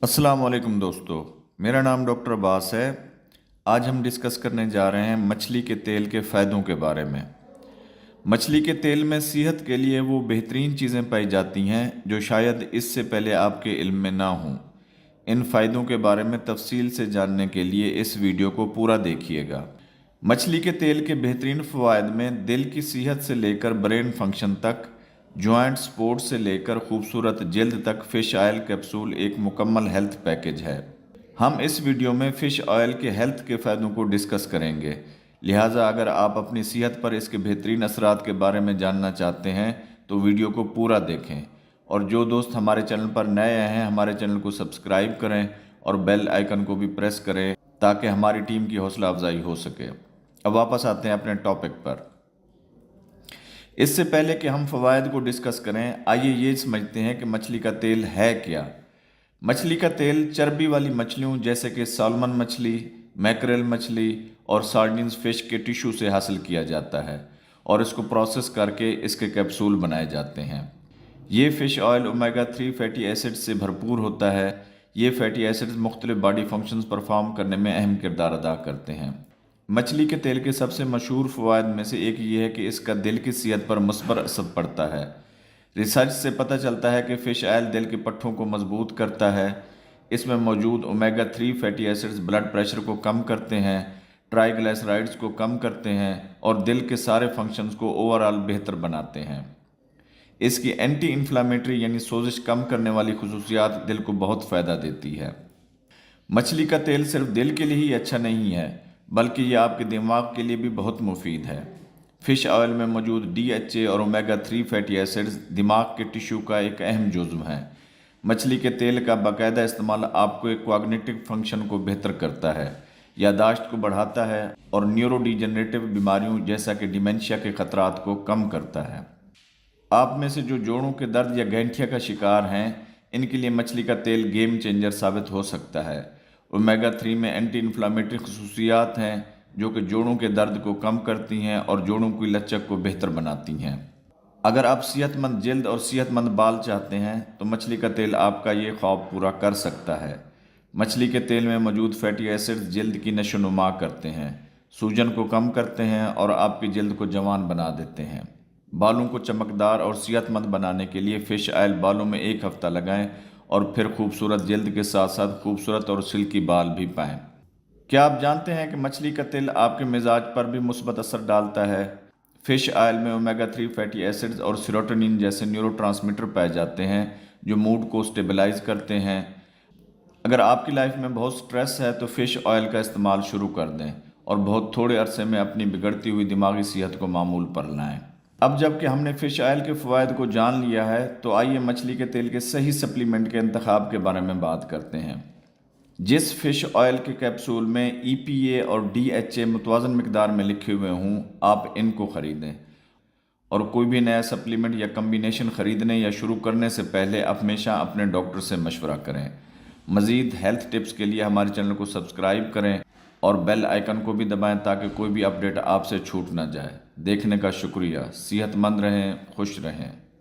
अस्सलाम वालेकुम दोस्तों, मेरा नाम डॉक्टर अब्बास है। आज हम डिस्कस करने जा रहे हैं मछली के तेल के फ़ायदों के बारे में। मछली के तेल में सेहत के लिए वो बेहतरीन चीज़ें पाई जाती हैं जो शायद इससे पहले आपके इल्म में ना हों। इन फ़ायदों के बारे में तफसील से जानने के लिए इस वीडियो को पूरा देखिएगा। मछली के तेल के बेहतरीन फ़वाद में दिल की सेहत से लेकर ब्रेन फंक्शन तक, जॉइंट सपोर्ट से लेकर खूबसूरत जल्द तक फ़िश ऑयल कैप्सूल एक मुकम्मल हेल्थ पैकेज है। हम इस वीडियो में फ़िश ऑयल के हेल्थ के फ़ायदों को डिस्कस करेंगे, लिहाजा अगर आप अपनी सेहत पर इसके बेहतरीन असरात के बारे में जानना चाहते हैं तो वीडियो को पूरा देखें। और जो दोस्त हमारे चैनल पर नए आए हैं, हमारे चैनल को सब्सक्राइब करें और बेल आइकन को भी प्रेस करें ताकि हमारी टीम की हौसला अफजाई हो सके। अब वापस आते हैं अपने टॉपिक पर। इससे पहले कि हम फ़वाद को डिस्कस करें, आइए ये समझते हैं कि मछली का तेल है क्या। मछली का तेल चर्बी वाली मछलियों जैसे कि साल्मन मछली, मैकरेल मछली और सार्डिन्स फ़िश के टिश्यू से हासिल किया जाता है और इसको प्रोसेस करके इसके कैप्सूल बनाए जाते हैं। ये fish oil omega 3 fatty acid से भरपूर होता है। ये फैटी एसिड्स मुख्तलिफ बॉडी फंक्शंस परफॉर्म करने में अहम किरदार अदा करते हैं। मछली के तेल के सबसे मशहूर फ़वाद में से एक ये है कि इसका दिल की सेहत पर मुस्बत असर पड़ता है। रिसर्च से पता चलता है कि फ़िश ऑयल दिल के पट्ठों को मजबूत करता है। इसमें मौजूद omega 3 fatty acids blood pressure को कम करते हैं, ट्राइग्लिसराइड्स को कम करते हैं और दिल के सारे फंक्शंस को ओवरऑल बेहतर बनाते हैं। इसकी एंटी इन्फ्लामेटरी यानी सोजिश कम करने वाली खुसूसियात दिल को बहुत फ़ायदा देती है। मछली का तेल सिर्फ दिल के लिए ही अच्छा नहीं है, बल्कि ये आपके दिमाग के लिए भी बहुत मुफीद है। फ़िश ऑयल में मौजूद DHA और ओमेगा 3 फैटी एसिड्स दिमाग के टिश्यू का एक अहम जुज़्व है। मछली के तेल का बाकायदा इस्तेमाल आपको एक कॉग्निटिव फंक्शन को बेहतर करता है, यादाश्त को बढ़ाता है और न्यूरोडिजेनरेटिव बीमारियों जैसा कि डिमेंशिया के ख़तरात को कम करता है। आप में से जो जोड़ों के दर्द या गठिया का शिकार हैं, इनके लिए मछली का तेल गेम चेंजर साबित हो सकता है। ओमेगा 3 में एंटी इन्फ्लामेटरी खसूसियात हैं जो कि जोड़ों के दर्द को कम करती हैं और जोड़ों की लचक को बेहतर बनाती हैं। अगर आप सेहतमंद जल्द और सेहतमंद बाल चाहते हैं तो मछली का तेल आपका ये ख्वाब पूरा कर सकता है। मछली के तेल में मौजूद फैटी एसिड्स जल्द की नशोनुमा करते हैं, सूजन को कम करते हैं और आपकी जल्द को जवान बना देते हैं। बालों को चमकदार और सेहतमंद बनाने के लिए फ़िश ऑयल बालों में 1 हफ़्ता लगाएं और फिर खूबसूरत जल्द के साथ साथ खूबसूरत और सिल्की बाल भी पाएं। क्या आप जानते हैं कि मछली का तेल आपके मिजाज पर भी मुस्बत असर डालता है? फ़िश ऑयल में ओमेगा 3 फैटी एसिड्स और सेरोटोनिन जैसे न्यूरोट्रांसमीटर पाए जाते हैं जो मूड को स्टेबलाइज करते हैं। अगर आपकी लाइफ में बहुत स्ट्रेस है तो फ़िश ऑयल का इस्तेमाल शुरू कर दें और बहुत थोड़े अरसे में अपनी बिगड़ती हुई दिमागी सेहत को मामूल पर लाएं। अब जबकि हमने फ़िश ऑयल के फ़वाद को जान लिया है तो आइए मछली के तेल के सही सप्लीमेंट के इंतखाब के बारे में बात करते हैं। जिस फ़िश ऑयल के कैप्सूल में EPA और DHA मुतवाज़न मिकदार में लिखे हुए हों, आप इनको ख़रीदें। और कोई भी नया सप्लीमेंट या कम्बिनेशन ख़रीदने या शुरू करने से पहले हमेशा अपने डॉक्टर से मशवरा करें। मज़ीद हेल्थ टिप्स के लिए हमारे चैनल को सब्सक्राइब करें और बेल आइकन को भी दबाएं ताकि कोई भी अपडेट आपसे छूट ना जाए। देखने का शुक्रिया। सेहतमंद रहें, खुश रहें।